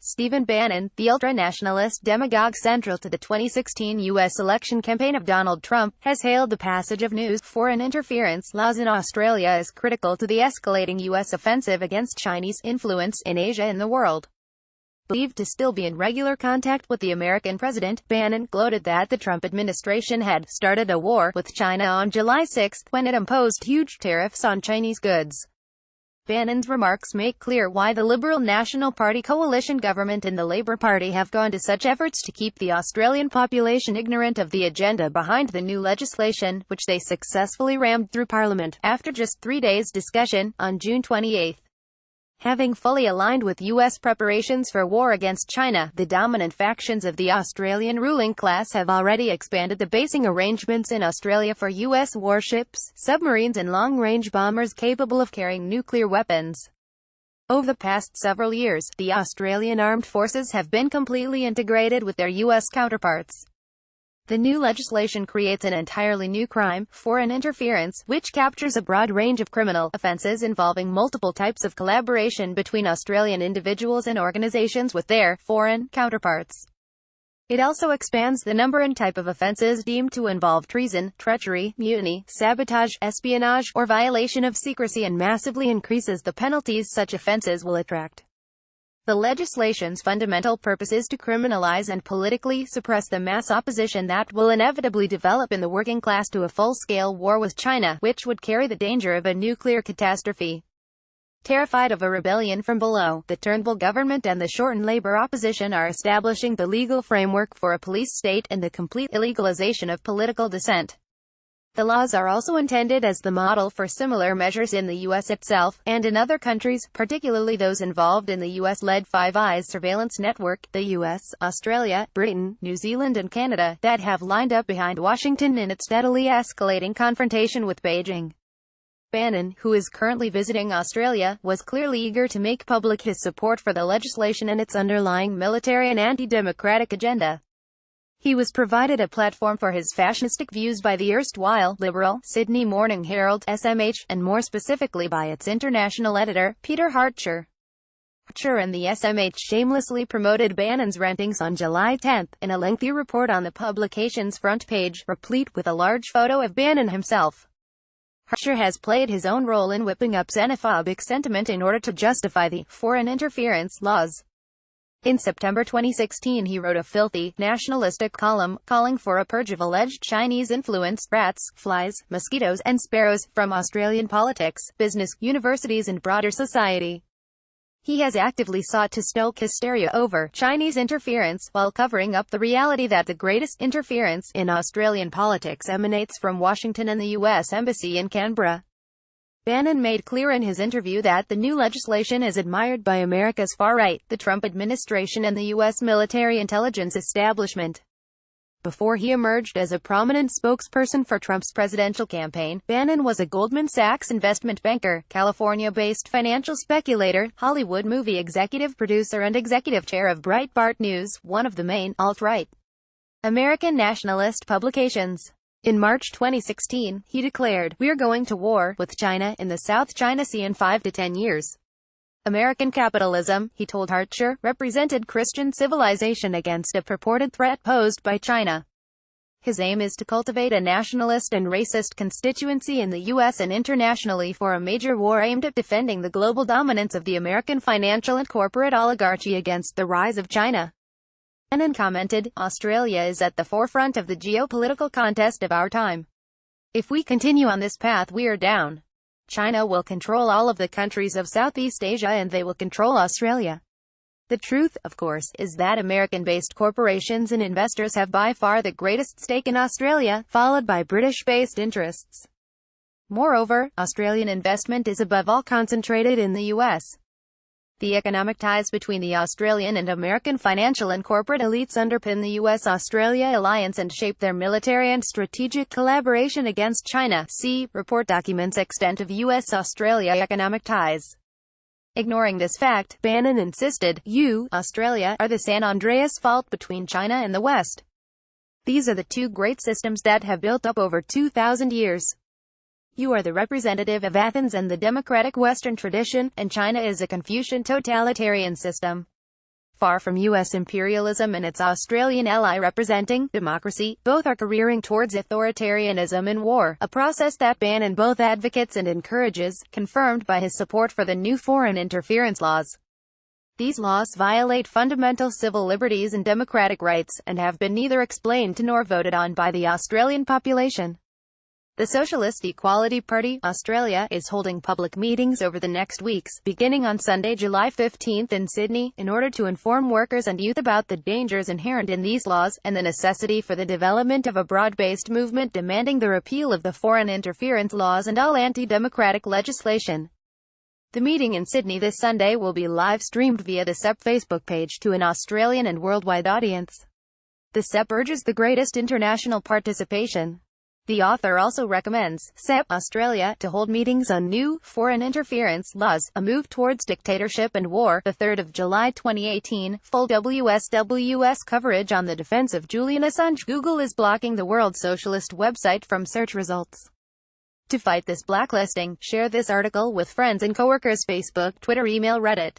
Stephen Bannon, the ultra-nationalist demagogue central to the 2016 U.S. election campaign of Donald Trump, has hailed the passage of new foreign interference laws in Australia as critical to the escalating U.S. offensive against Chinese influence in Asia and the world. Believed to still be in regular contact with the American president, Bannon gloated that the Trump administration had started a war with China on July 6 when it imposed huge tariffs on Chinese goods. Bannon's remarks make clear why the Liberal National Party coalition government and the Labour Party have gone to such efforts to keep the Australian population ignorant of the agenda behind the new legislation, which they successfully rammed through Parliament, after just 3 days' discussion, on June 28. Having fully aligned with U.S. preparations for war against China, the dominant factions of the Australian ruling class have already expanded the basing arrangements in Australia for U.S. warships, submarines and long-range bombers capable of carrying nuclear weapons. Over the past several years, the Australian armed forces have been completely integrated with their U.S. counterparts. The new legislation creates an entirely new crime, foreign interference, which captures a broad range of criminal offences involving multiple types of collaboration between Australian individuals and organisations with their foreign counterparts. It also expands the number and type of offences deemed to involve treason, treachery, mutiny, sabotage, espionage, or violation of secrecy, and massively increases the penalties such offences will attract. The legislation's fundamental purpose is to criminalize and politically suppress the mass opposition that will inevitably develop in the working class to a full-scale war with China, which would carry the danger of a nuclear catastrophe. Terrified of a rebellion from below, the Turnbull government and the Shorten Labour opposition are establishing the legal framework for a police state and the complete illegalization of political dissent. The laws are also intended as the model for similar measures in the U.S. itself, and in other countries, particularly those involved in the U.S.-led Five Eyes surveillance network, the U.S., Australia, Britain, New Zealand and Canada, that have lined up behind Washington in its steadily escalating confrontation with Beijing. Bannon, who is currently visiting Australia, was clearly eager to make public his support for the legislation and its underlying military and anti-democratic agenda. He was provided a platform for his fascistic views by the erstwhile liberal Sydney Morning Herald (SMH), and more specifically by its international editor, Peter Hartcher. Hartcher and the SMH shamelessly promoted Bannon's rantings on July 10, in a lengthy report on the publication's front page, replete with a large photo of Bannon himself. Hartcher has played his own role in whipping up xenophobic sentiment in order to justify the foreign interference laws. In September 2016 he wrote a filthy, nationalistic column, calling for a purge of alleged Chinese influence, rats, flies, mosquitoes, and sparrows, from Australian politics, business, universities and broader society. He has actively sought to stoke hysteria over Chinese interference, while covering up the reality that the greatest interference in Australian politics emanates from Washington and the U.S. Embassy in Canberra. Bannon made clear in his interview that the new legislation is admired by America's far-right, the Trump administration and the U.S. military intelligence establishment. Before he emerged as a prominent spokesperson for Trump's presidential campaign, Bannon was a Goldman Sachs investment banker, California-based financial speculator, Hollywood movie executive producer and executive chair of Breitbart News, one of the main alt-right American nationalist publications. In March 2016, he declared, "We're going to war with China in the South China Sea in 5 to 10 years. American capitalism," he told Hartcher, "represented Christian civilization against a purported threat posed by China." His aim is to cultivate a nationalist and racist constituency in the U.S. and internationally for a major war aimed at defending the global dominance of the American financial and corporate oligarchy against the rise of China. Bannon commented, "Australia is at the forefront of the geopolitical contest of our time. If we continue on this path we are down. China will control all of the countries of Southeast Asia and they will control Australia. The truth, of course, is that American-based corporations and investors have by far the greatest stake in Australia, followed by British-based interests. Moreover, Australian investment is above all concentrated in the U.S. The economic ties between the Australian and American financial and corporate elites underpin the U.S.-Australia alliance and shape their military and strategic collaboration against China. See, report documents extent of U.S.-Australia economic ties. Ignoring this fact, Bannon insisted, "You, Australia, are the San Andreas Fault between China and the West. These are the two great systems that have built up over 2,000 years. You are the representative of Athens and the democratic Western tradition, and China is a Confucian totalitarian system." Far from U.S. imperialism and its Australian ally representing democracy, both are careering towards authoritarianism and war, a process that Bannon both advocates and encourages, confirmed by his support for the new foreign interference laws. These laws violate fundamental civil liberties and democratic rights, and have been neither explained to nor voted on by the Australian population. The Socialist Equality Party, Australia, is holding public meetings over the next weeks, beginning on Sunday, July 15 in Sydney, in order to inform workers and youth about the dangers inherent in these laws, and the necessity for the development of a broad-based movement demanding the repeal of the foreign interference laws and all anti-democratic legislation. The meeting in Sydney this Sunday will be live-streamed via the CEP Facebook page to an Australian and worldwide audience. The CEP urges the greatest international participation. The author also recommends CEP Australia to hold meetings on new foreign interference laws, a move towards dictatorship and war. The 3rd of July 2018, full WSWS coverage on the defense of Julian Assange. Google is blocking the World Socialist website from search results. To fight this blacklisting, share this article with friends and coworkers. Facebook, Twitter, email, Reddit.